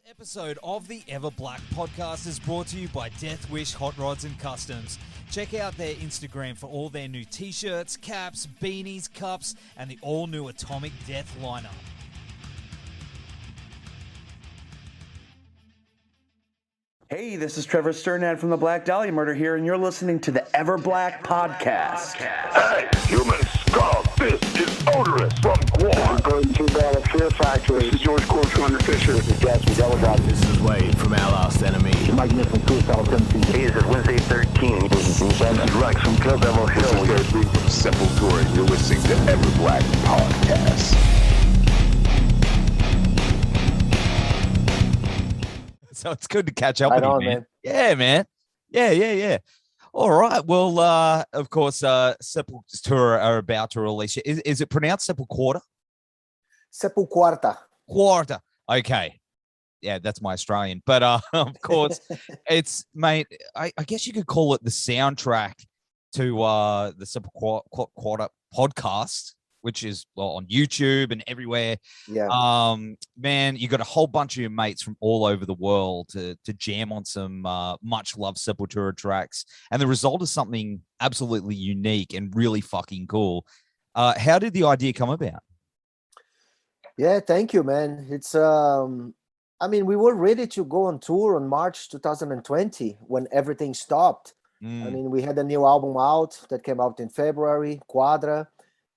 Episode of the Everblack Podcast is brought to you by Death Wish Hot Rods and Customs. Check out their Instagram for all their new t-shirts, caps, beanies, cups, and the all-new Atomic Death lineup. Hey, this is Trevor Sternad from the Black Dahlia Murder here, and you're listening to the Everblack Podcast. Hey, humans, Skull, this is Odorous from Guam. Going to the Fear Factory. This is George Corshunter Fisher. This is Gas from Delegate. This is Wade from Our Last Enemy. Mike Nick from Suicidal Tendencies. Hey, this is Wednesday 13. This is Rex from Kill Devil Hill. This is Gary from Sepultura. You're listening to Everblack Podcast. So it's good to catch up with you, man. Yeah, man. Yeah. All right. Well, of course, Sepultura are about to release it. Is it pronounced SepulQuarta? SepulQuarta. Quarta. Okay. Yeah, that's my Australian. But of course, it's, mate, I guess you could call it the soundtrack to the SepulQuarta podcast, which is on YouTube and everywhere. Yeah. Man, you got a whole bunch of your mates from all over the world to jam on some much loved Sepultura tracks, and the result is something absolutely unique and really fucking cool. How did the idea come about? Yeah, thank you, man. It's I mean, we were ready to go on tour on March 2020 when everything stopped. I mean, we had a new album out that came out in February, Quadra.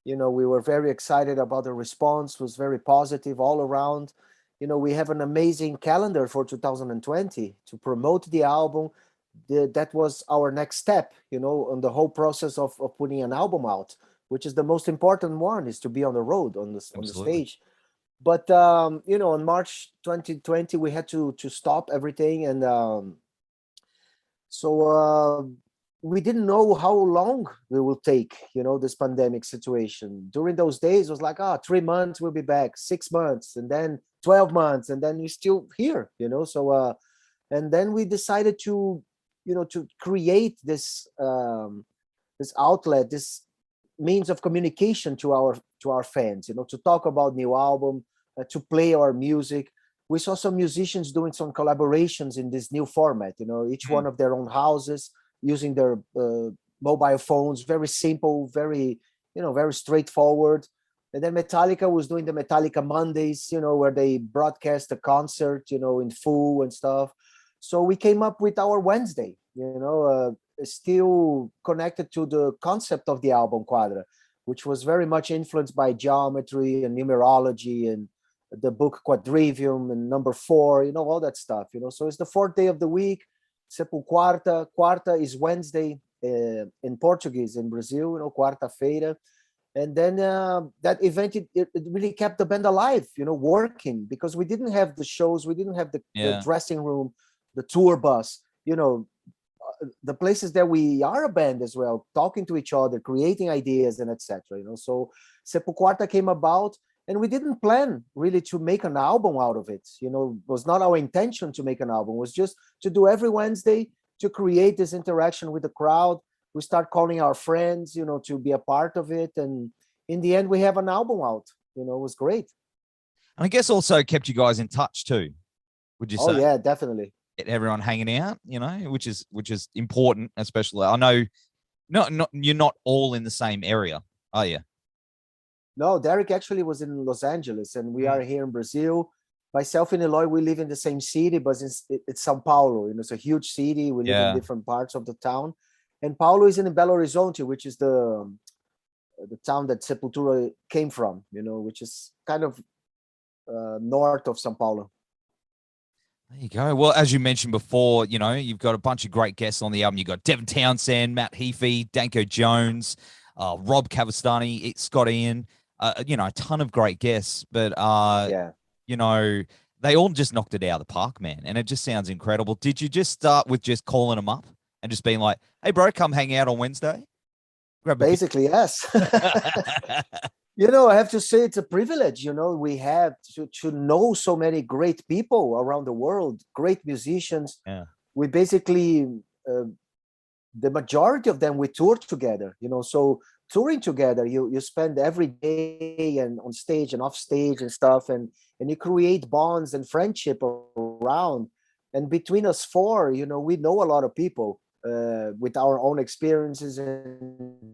You know, we were very excited about the response. It was very positive all around. You know, we have an amazing calendar for 2020 to promote the album. That was our next step, you know, on the whole process of putting an album out, which is the most important one, is to be on the road, on the stage. But, you know, on March 2020, we had to stop everything. And so we didn't know how long we will take, you know, this pandemic situation. During those days, it was like, 3 months, we'll be back, 6 months, and then 12 months, and then we're still here, you know. So, and then we decided to, you know, to create this this outlet, this means of communication to our fans, you know, to talk about new album, to play our music. We saw some musicians doing some collaborations in this new format, you know, each one of their own houses, using their mobile phones, very simple, very, you know, very straightforward. And then Metallica was doing the Metallica Mondays, you know, where they broadcast a concert, you know, in full and stuff. So we came up with our Wednesday, you know, still connected to the concept of the album Quadra, which was very much influenced by geometry and numerology and the book Quadrivium and number 4, you know, all that stuff, you know. So it's the 4th day of the week. SepulQuarta. Quarta is Wednesday in Portuguese in Brazil, you know, quarta-feira. And then that event, it really kept the band alive, you know, working, because we didn't have the shows, we didn't have the dressing room, the tour bus, you know, the places that we are a band as well, talking to each other, creating ideas and etc. You know, so SepulQuarta came about. And we didn't plan really to make an album out of it. You know, it was not our intention to make an album. It was just to do every Wednesday, to create this interaction with the crowd. We start calling our friends, you know, to be a part of it. And in the end, we have an album out. You know, it was great. And I guess also kept you guys in touch too, would you say? Oh, yeah, definitely. Get everyone hanging out, you know, which is important, especially. I know you're not all in the same area, are you? No, Derek actually was in Los Angeles, and we are here in Brazil. Myself and Eloy, we live in the same city, but it's São Paulo. You know, it's a huge city. We live in different parts of the town. And Paulo is in Belo Horizonte, which is the town that Sepultura came from, you know, which is kind of north of São Paulo. There you go. Well, as you mentioned before, you know, you've got a bunch of great guests on the album. You've got Devin Townsend, Matt Heafy, Danko Jones, Rob Cavestany, Scott Ian. You know, a ton of great guests, but you know, they all just knocked it out of the park, man. And it just sounds incredible. Did you just start with just calling them up and just being like, "Hey, bro, come hang out on Wednesday"? Basically, yes. You know, I have to say it's a privilege. You know, we have to know so many great people around the world, great musicians. Yeah. We basically, the majority of them, we toured together. You know, so touring together, you spend every day and on stage and off stage and stuff, and you create bonds and friendship around. And between us four, you know, we know a lot of people with our own experiences and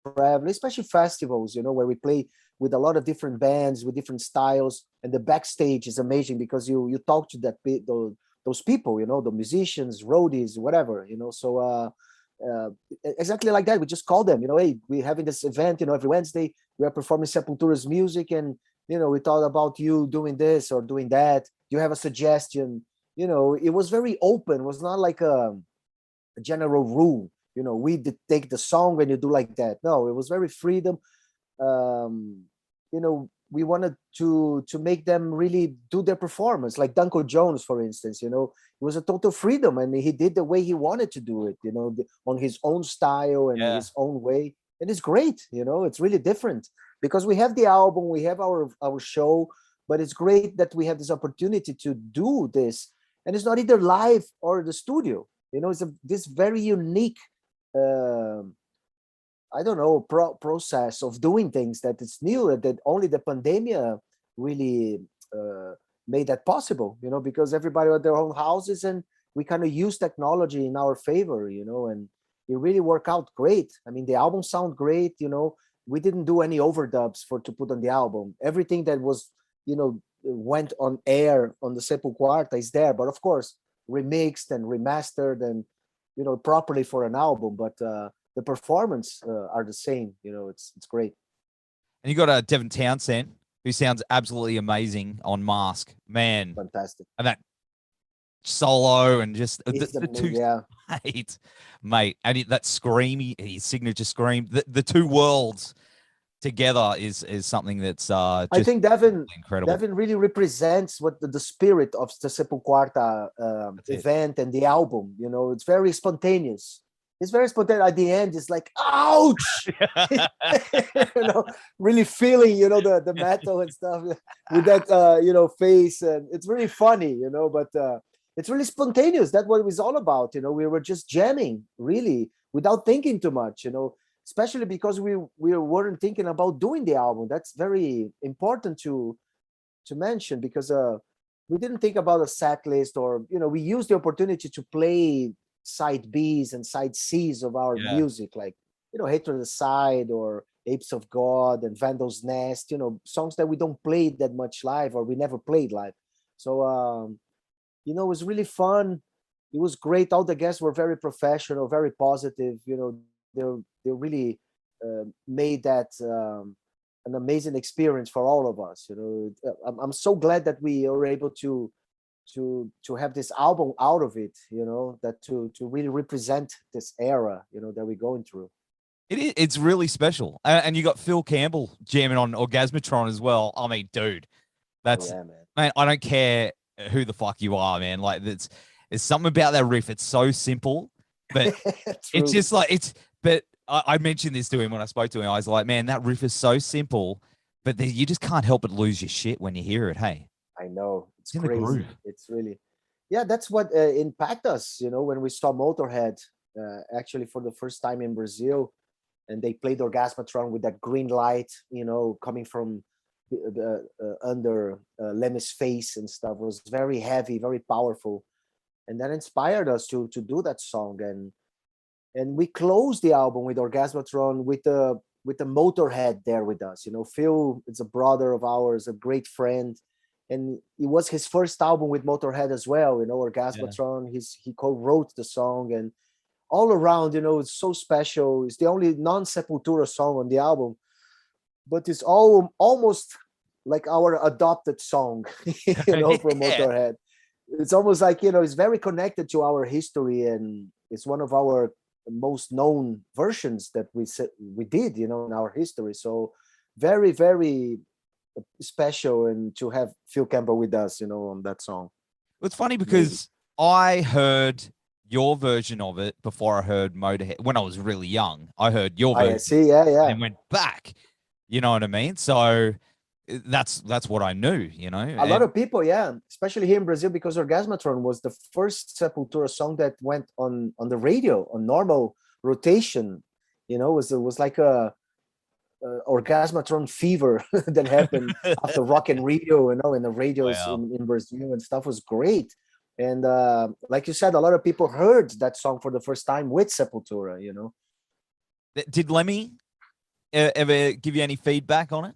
travel, especially festivals, you know, where we play with a lot of different bands with different styles. And the backstage is amazing because you talk to those people, you know, the musicians, roadies, whatever, you know. So exactly like that, we just call them, you know, hey, we're having this event, you know, every Wednesday we are performing Sepultura's music, and you know, we thought about you doing this or doing that. Do you have a suggestion? You know, it was very open. It was not like a general rule, you know, we take the song and you do like that. No, it was very freedom. You know, we wanted to make them really do their performance, like Danko Jones, for instance. You know, it was a total freedom. I mean, he did the way he wanted to do it, you know, on his own style and his own way. And it's great, you know, it's really different because we have the album, we have our show, but it's great that we have this opportunity to do this. And it's not either live or the studio, you know, it's this very unique I don't know, process of doing things that it's new, that only the pandemic really made that possible, you know, because everybody had their own houses and we kind of use technology in our favor, you know, and it really worked out great. I mean, the album sound great, you know, we didn't do any overdubs to put on the album. Everything that was, you know, went on air on the SepulQuarta is there, but of course, remixed and remastered and, you know, properly for an album, but the performance are the same. You know, it's great. And you got Devin Townsend, who sounds absolutely amazing on Mask. Man, fantastic. And that solo and just the two, mate, and that scream, his signature scream, the two worlds together is something that's just I think Devin incredible. Devin really represents what the spirit of the SepulQuarta event and the album. You know, it's very spontaneous. It's very spontaneous. At the end, it's like, ouch! You know, really feeling, you know, the metal and stuff with that, you know, face. And it's really funny, you know, but it's really spontaneous. That's what it was all about. You know, we were just jamming, really, without thinking too much, you know, especially because we weren't thinking about doing the album. That's very important to mention because we didn't think about a set list or, you know, we used the opportunity to play side B's and side C's of our music, like, you know, Hatred Aside or Apes of God and Vandal's Nest, you know, songs that we don't play that much live or we never played live. So, you know, it was really fun. It was great. All the guests were very professional, very positive. You know, they really made that an amazing experience for all of us. You know, I'm so glad that we were able to have this album out of it, you know, that to really represent this era, you know, that we're going through. It's really special. And you got Phil Campbell jamming on Orgasmatron as well. I mean, dude, that's man, I don't care who the fuck you are, man. Like there's something about that riff. It's so simple, but it's just like but I mentioned this to him when I spoke to him. I was like, man, that riff is so simple, but you just can't help but lose your shit when you hear it. Hey, I know, it's crazy. It's really, that's what impacted us, you know, when we saw Motorhead actually for the first time in Brazil, and they played Orgasmatron with that green light, you know, coming from under Lemmy's face and stuff. It was very heavy, very powerful, and that inspired us to do that song. And we closed the album with Orgasmatron with the Motorhead there with us. You know, Phil is a brother of ours, a great friend. And it was his first album with Motorhead as well, you know, Orgasmatron. He co-wrote the song, and all around, you know, it's so special. It's the only non-Sepultura song on the album, but it's almost like our adopted song, you know, from Motorhead. It's almost like, you know, it's very connected to our history, and it's one of our most known versions that we did, you know, in our history. So very, very special, and to have Phil Campbell with us, you know, on that song. It's funny because I heard your version of it before I heard Motorhead when I was really young. I heard your version, and went back. You know what I mean? So that's what I knew. You know, a lot of people, especially here in Brazil, because Orgasmatron was the first Sepultura song that went on the radio on normal rotation. You know, it was like a Orgasmatron fever that happened after Rock in Rio, and the radios Wow. in Brazil and stuff was great. And like you said, a lot of people heard that song for the first time with Sepultura. Did Lemmy ever give you any feedback on it?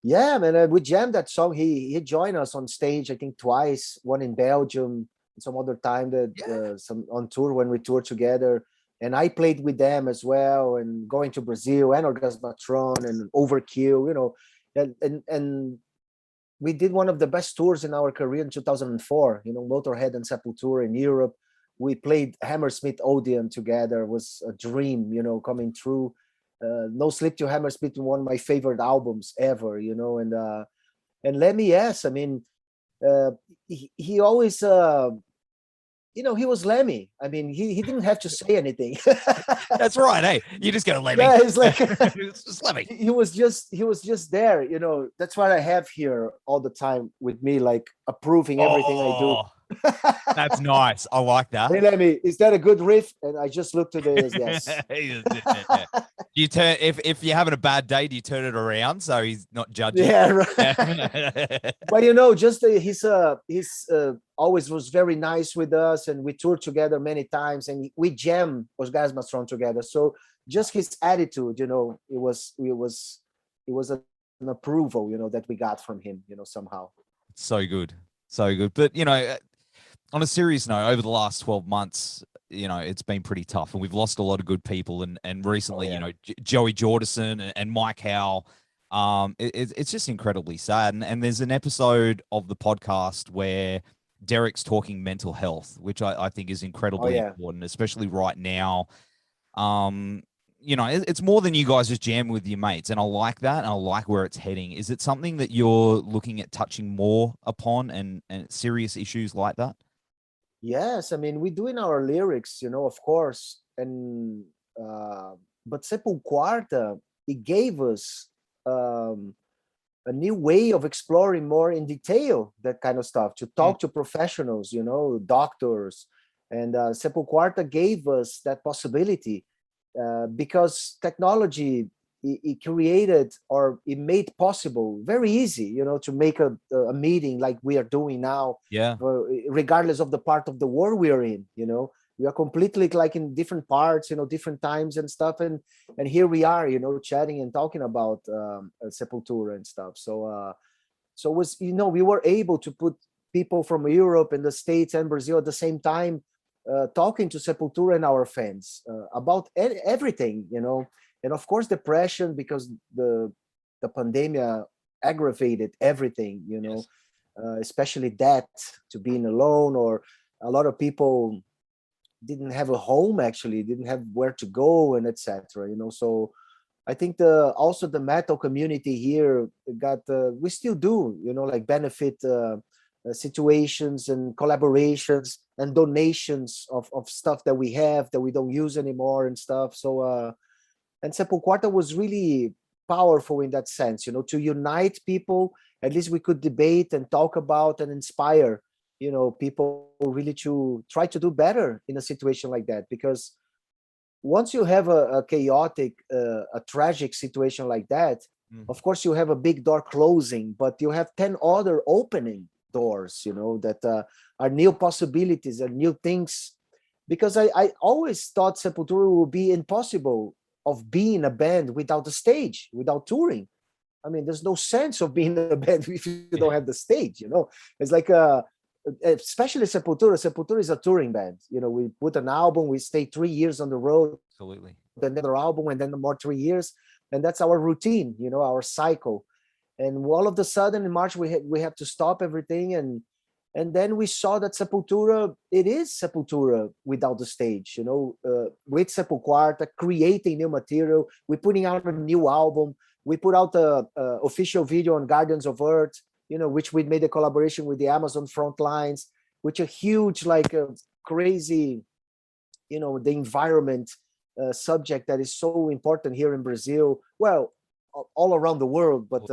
Yeah, man, we jammed that song. He joined us on stage, I think twice, one in Belgium, and some other time that some on tour when we toured together. And I played with them as well, and going to Brazil and Orgasmatron and Overkill, and we did one of the best tours in our career in 2004, Motorhead and Sepultura in Europe. We played Hammersmith Odeon together. It was a dream, coming true. No Sleep Till Hammersmith, one of my favorite albums ever, and Lemmy, yes, I mean, he always, he was Lemmy. I mean, he didn't have to say anything. That's right. Hey, you just go Lemmy. Yeah, it's like It's just Lemmy. he was just there. That's what I have here all the time with me, like approving everything I do. That's nice. I like that. Hey, Lemmy, is that a good riff? And I just looked at it as yes. You turn if you're having a bad day, do you turn it around so he's not judging? Yeah, right. But just he's always was very nice with us, and we toured together many times, and we jammed Orgasmatron together. So just his attitude, it was an approval, that we got from him, somehow. So good. But on a serious note, over the last 12 months, it's been pretty tough, and we've lost a lot of good people. And recently, Joey Jordison and Mike Howe. It's just incredibly sad. And there's an episode of the podcast where Derek's talking mental health, which I think is incredibly important, especially right now. It's more than you guys just jamming with your mates, and I like that, and I like where it's heading. Is it something that you're looking at touching more upon, and serious issues like that? Yes, I mean, we do in our lyrics, of course, and but SepulQuarta, it gave us a new way of exploring more in detail that kind of stuff, to talk to professionals, doctors, and SepulQuarta gave us that possibility because technology, it created, or it made possible very easy, to make a meeting like we are doing now. Yeah. Regardless of the part of the world we are in, we are completely like in different parts, different times and stuff. And here we are, chatting and talking about Sepultura and stuff. So it was, we were able to put people from Europe and the States and Brazil at the same time, talking to Sepultura and our fans about everything, and of course depression, because the pandemic aggravated everything, Yes. Especially that, to being alone, or a lot of people didn't have a home, actually didn't have where to go, and etc. So I think also the metal community here got we still do, like benefit situations and collaborations and donations of stuff that we have that we don't use anymore and stuff. So and SepulQuarta was really powerful in that sense, to unite people. At least we could debate and talk about and inspire, people really to try to do better in a situation like that. Because once you have a chaotic, a tragic situation like that, of course you have a big door closing, but you have 10 other opening doors, that are new possibilities and new things. Because I always thought Sepultura would be impossible of being a band without the stage, without touring. I mean, there's no sense of being a band if you don't have the stage, It's like especially Sepultura. Sepultura is a touring band. We put an album, we stay 3 years on the road. Absolutely. Then another album, and then more 3 years. And that's our routine, our cycle. And all of a sudden in March, we have to stop everything. And then we saw that Sepultura, it is Sepultura without the stage, with SepulQuarta, creating new material. We're putting out a new album. We put out the official video on Guardians of Earth, which we made a collaboration with the Amazon Frontlines, which a huge, like crazy, the environment subject that is so important here in Brazil. Well, all around the world, but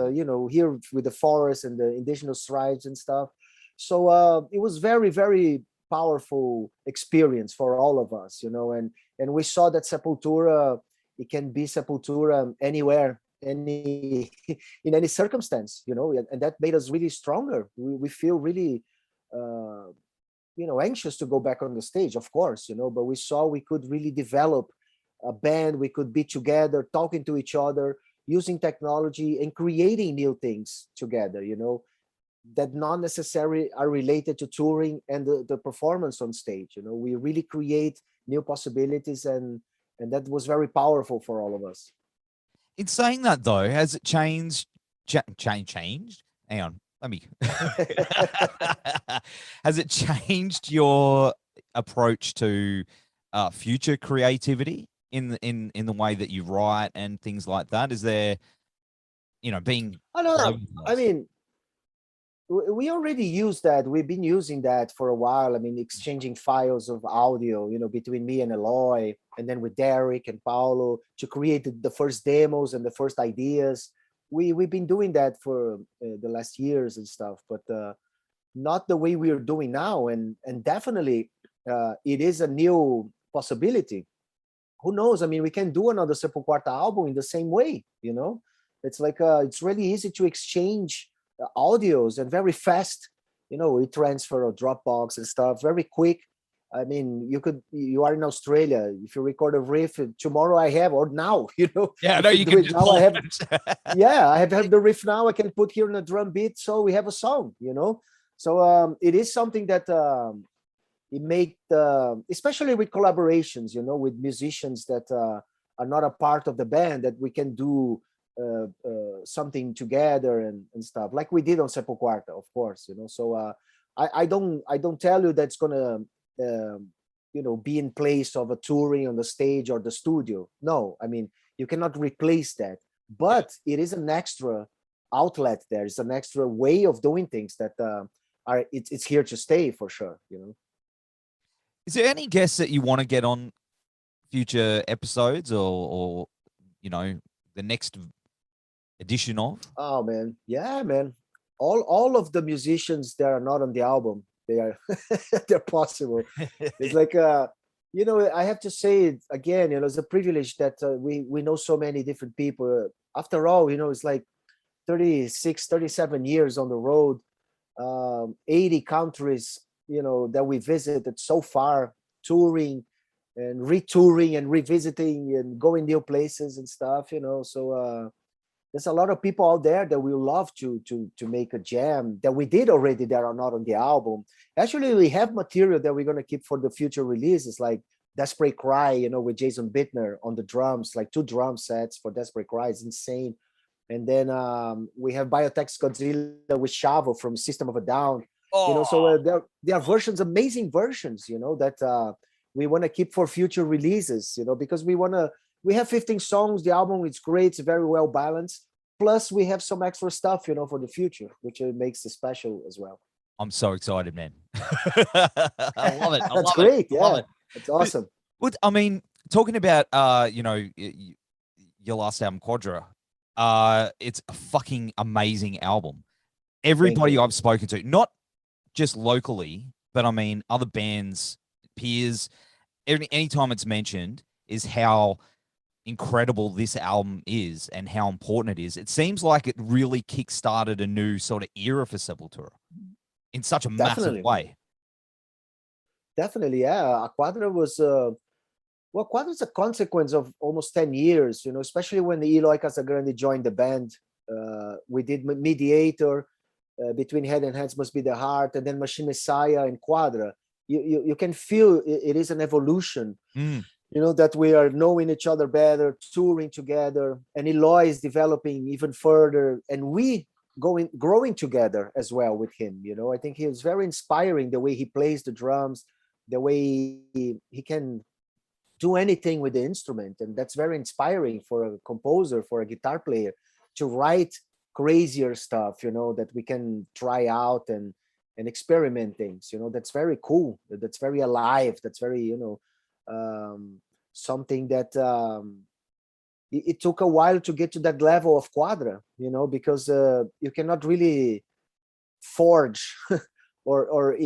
here with the forest and the indigenous tribes and stuff. So it was very, very powerful experience for all of us, and we saw that Sepultura, it can be Sepultura anywhere, any in any circumstance, you know, and that made us really stronger. We feel really anxious to go back on the stage, of course, but we saw we could really develop a band. We could be together, talking to each other, using technology and creating new things together, that not necessarily are related to touring and the performance on stage. We really create new possibilities, and that was very powerful for all of us. In saying that, though, has it changed? Changed? Hang on, let me. Has it changed your approach to future creativity in the way that you write and things like that? Is there, being? I don't know. I mean, we already use that. We've been using that for a while. I mean, exchanging files of audio, between me and Eloy, and then with Derek and Paulo to create the first demos and the first ideas. We've been doing that for the last years and stuff, but not the way we are doing now. And definitely, it is a new possibility. Who knows? I mean, we can do another SepulQuarta album in the same way. It's like it's really easy to exchange audios and very fast. We transfer a Dropbox and stuff very quick. I mean, you are in Australia. If you record a riff tomorrow, I have, or now, Yeah, no, you can do it now. I have, yeah, I have the riff now. I can put here in a drum beat, so we have a song, So it is something that it make especially with collaborations, with musicians that are not a part of the band, that we can do something together and stuff like we did on SepulQuarta, of course. So I don't tell you that's gonna be in place of a touring on the stage or the studio. No, I mean, you cannot replace that, but it is an extra outlet. There is an extra way of doing things that it's here to stay for sure. Is there any guests that you want to get on future episodes or the next edition of? Oh man, yeah, man. All of the musicians that are not on the album, they're possible. It's like I have to say it again, it's a privilege that we know so many different people. After all, it's like 36, 37 years on the road, 80 countries, that we visited so far, touring and retouring and revisiting and going new places and stuff, so there's a lot of people out there that we love to make a jam that we did already that are not on the album. Actually, we have material that we're going to keep for the future releases, like Desperate Cry, with Jason Bittner on the drums, like 2 drum sets for Desperate Cry. It's insane. And then we have Biotech's Godzilla with Chavo from System of a Down. So there are versions, amazing versions, that we want to keep for future releases, because we have 15 songs. The album is great. It's very well balanced. Plus, we have some extra stuff, for the future, which makes it special as well. I'm so excited, man. I love it. That's great. Yeah, it's awesome. But I mean, talking about your last album, Quadra, it's a fucking amazing album. Everybody I've spoken to, not just locally, but I mean other bands, peers, anytime it's mentioned, is how incredible this album is and how important it is. It seems like it really kick-started a new sort of era for Sepultura in such a massive way. Definitely, yeah. Quadra was Quadra is a consequence of almost 10 years, especially when Eloy Casagrande joined the band. We did Mediator, Between Head and Hands Must Be the Heart, and then Machine Messiah and Quadra. You can feel it is an evolution. That we are knowing each other better, touring together, and Eloy is developing even further, and we growing together as well with him. I think he is very inspiring, the way he plays the drums, the way he can do anything with the instrument, and that's very inspiring for a composer, for a guitar player, to write crazier stuff, that we can try out and experiment things. That's very cool. That's very alive. That's very something that it took a while to get to that level of Quadra, because you cannot really forge or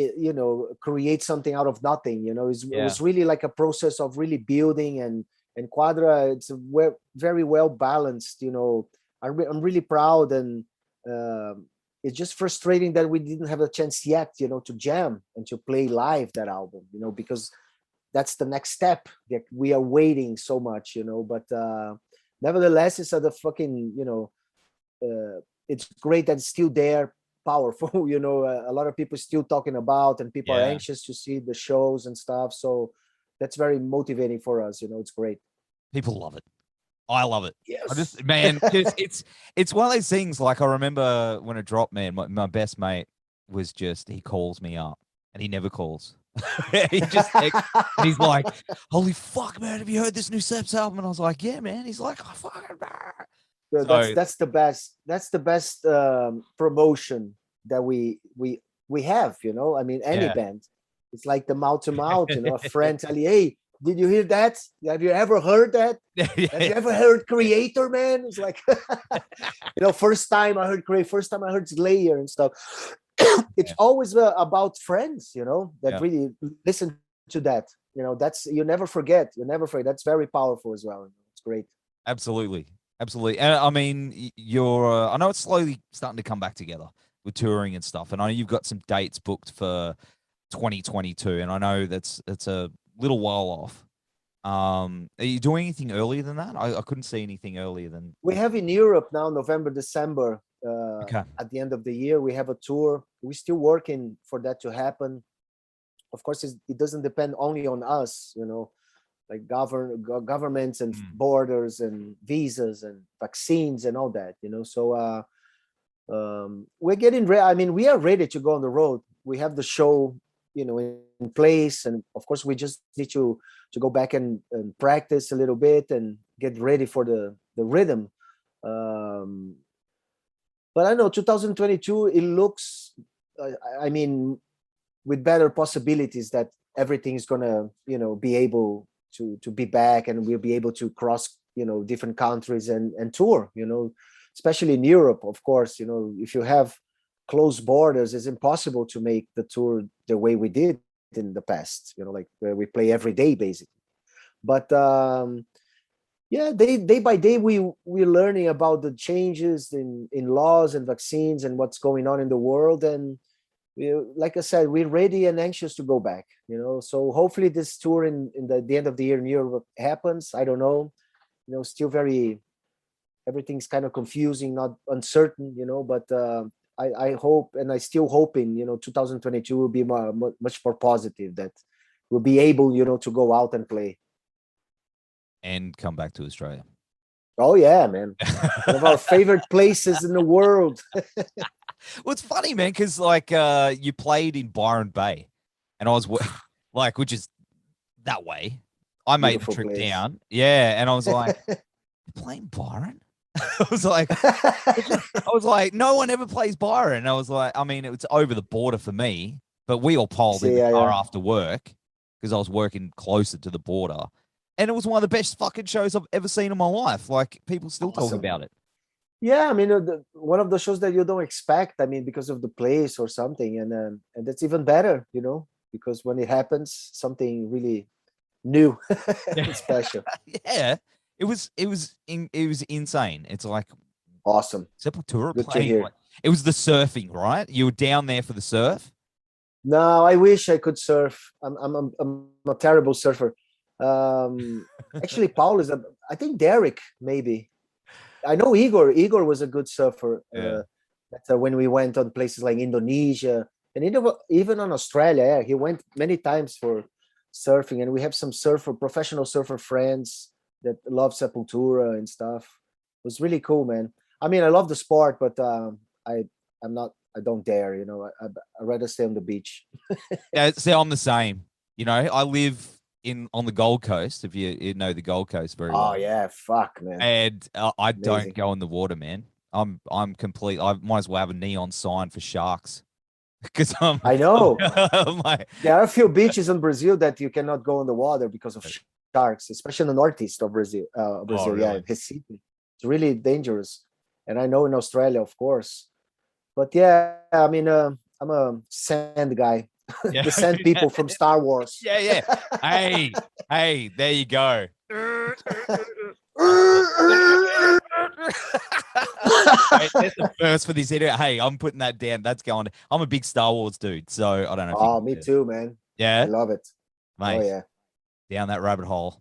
create something out of nothing. It was really like a process of really building and And Quadra, it's very well balanced. I'm really proud, and it's just frustrating that we didn't have a chance yet, to jam and to play live that album, because that's the next step that we are waiting so much, but nevertheless, it's a fucking, it's great that it's still there, powerful, a lot of people still talking about, and people are anxious to see the shows and stuff. So that's very motivating for us. It's great. People love it. I love it. Yes. Man, it's one of those things. Like, I remember when it dropped, man, my best mate was he calls me up, and he never calls. He just he's like, "Holy fuck, man, have you heard this new Seps album?" And I was like, "Yeah, man." He's like, "Oh, fucking." That's the best. That's the best promotion that we have. I mean, any band, it's like the mouth to mouth. A friend tell you, "Hey, did you hear that? Have you ever heard that? Have you ever heard Creator, man?" It's like, first time I heard Creator, first time I heard Slayer and stuff. It's always about friends, that really listen to that. That's, you never forget. That's very powerful as well. It's great. Absolutely. And I mean, you're, I know it's slowly starting to come back together with touring and stuff. And I know you've got some dates booked for 2022. And I know that's a little while off. Are you doing anything earlier than that? I couldn't see anything earlier than. We have in Europe now, November, December. At the end of the year, we have a tour. We're still working for that to happen. Of course, it doesn't depend only on us, like governments and borders and visas and vaccines and all that, So we're getting ready. I mean, we are ready to go on the road. We have the show, in place, and of course, we just need to go back and practice a little bit and get ready for the rhythm. But I know 2022, it looks, I mean, with better possibilities that everything is gonna, be able to be back, and we'll be able to cross, different countries and tour, especially in Europe, of course. If you have closed borders, it's impossible to make the tour the way we did in the past, like where we play every day, basically. But day by day, we're learning about the changes in laws and vaccines and what's going on in the world. And like I said, we're ready and anxious to go back, So hopefully this tour in the end of the year in Europe happens. I don't know, still everything's kind of confusing, not uncertain, but I hope, and I still hoping, 2022 will be much more positive, that we'll be able, to go out and play. And come back to Australia. Oh yeah, man. One of our favorite places in the world. Well, it's funny, man, because like you played in Byron Bay, and I was like, which is that way. I made the trip down. Yeah, and I was like, "You're playing Byron?" I was like, no one ever plays Byron. And I was like, I mean, it's over the border for me, but we all piled in the car after work because I was working closer to the border. And it was one of the best fucking shows I've ever seen in my life. Like, people still talk about it. Yeah, I mean, one of the shows that you don't expect, I mean, because of the place or something. And that's even better, because when it happens, something really new and special. Yeah. It was insane. It's like awesome. Sepultura playing. It was the surfing, right? You were down there for the surf? No, I wish I could surf. I'm a terrible surfer. Actually, Paul is I think Derek maybe. I know Igor. Igor was a good surfer. Yeah. When we went on places like Indonesia and even on Australia, yeah, he went many times for surfing, and we have some professional surfer friends that love Sepultura and stuff. It was really cool, man. I mean, I love the sport, but I don't dare, I'd rather stay on the beach. Yeah, see, I'm the same. I live on the Gold Coast, if you know the Gold Coast very well. Oh yeah, fuck, man. And I don't go in the water, man. I'm complete. I might as well have a neon sign for sharks. Because I know. Like, there are a few beaches in Brazil that you cannot go in the water because of sharks, especially in the northeast of Brazil. really? Yeah, Recife. It's really dangerous. And I know in Australia, of course. But yeah, I mean, I'm a sand guy. Yeah. The sand people from Star Wars. Yeah. Hey, there you go. Hey, that's the first for this idiot. Hey, I'm putting that down. That's going. I'm a big Star Wars dude, so I don't know if you Oh, can me do it. too, man. I Yeah, love it. mate. Oh yeah. Down that rabbit hole,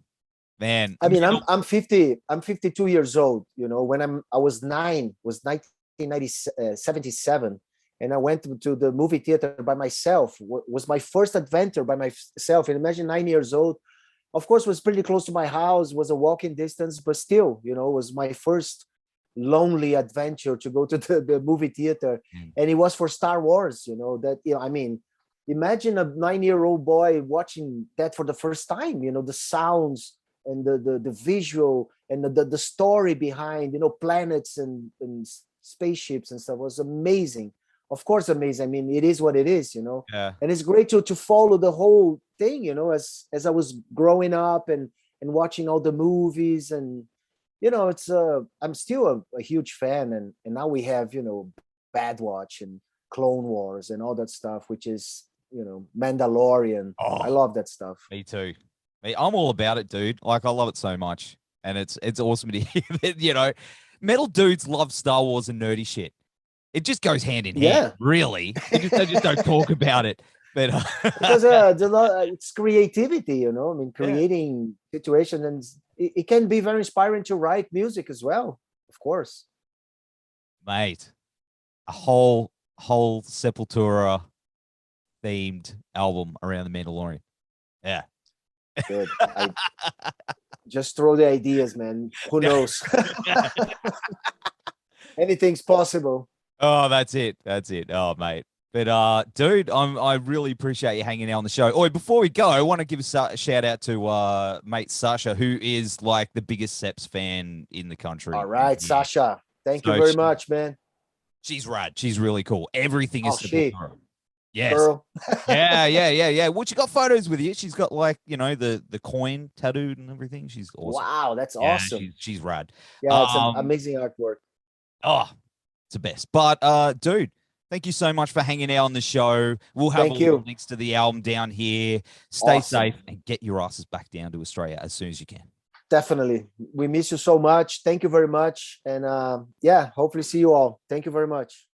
man. I mean, I'm 50. I'm 52 years old. You know, when I was 9, was 1977, and I went to the movie theater by myself. Was my first adventure by myself. And imagine 9 years old. Of course, was pretty close to my house. Was a walking distance, but still, you know, was my first lonely adventure to go to the movie theater, and it was for Star Wars. You know that. You know, I mean, imagine a 9-year-old boy watching that for the first time. You know, the sounds and the visual and the story behind, you know, planets and spaceships and stuff was amazing. Of course, amazing. I mean, it is what it is, you know. Yeah. And it's great to follow the whole thing, you know, as I was growing up and watching all the movies, and you know, it's I'm still a huge fan, and now we have, you know, Bad Watch and Clone Wars and all that stuff, which is, you know, Mandalorian. I love that stuff. Me too. I'm all about it, dude. Like, I love it so much, and it's awesome to hear that, you know, metal dudes love Star Wars and nerdy shit. It just goes hand in hand, really. They just don't talk about it. But because it's creativity, you know. I mean, creating situations, and it can be very inspiring to write music as well, of course. Mate, a whole Sepultura themed album around the Mandalorian. Yeah. Good. I just throw the ideas, man. Who knows? Anything's possible. Oh, that's it. Oh, mate. But dude, I really appreciate you hanging out on the show. Oh, before we go, I want to give a shout out to mate Sasha, who is like the biggest Seps fan in the country. All right, Sasha. Thank you very much, man. She's rad. She's really cool. Everything is Sepultura. Yes. Girl. Yeah. Well, she got photos with you. She's got, like, you know, the coin tattooed and everything. She's awesome. Wow, that's awesome. She's rad. Yeah, it's amazing artwork. Oh, it's the best. But dude, thank you so much for hanging out on the show. We'll have links to the album down here. Stay safe and get your asses back down to Australia as soon as you can. Definitely. We miss you so much. Thank you very much. And hopefully see you all. Thank you very much.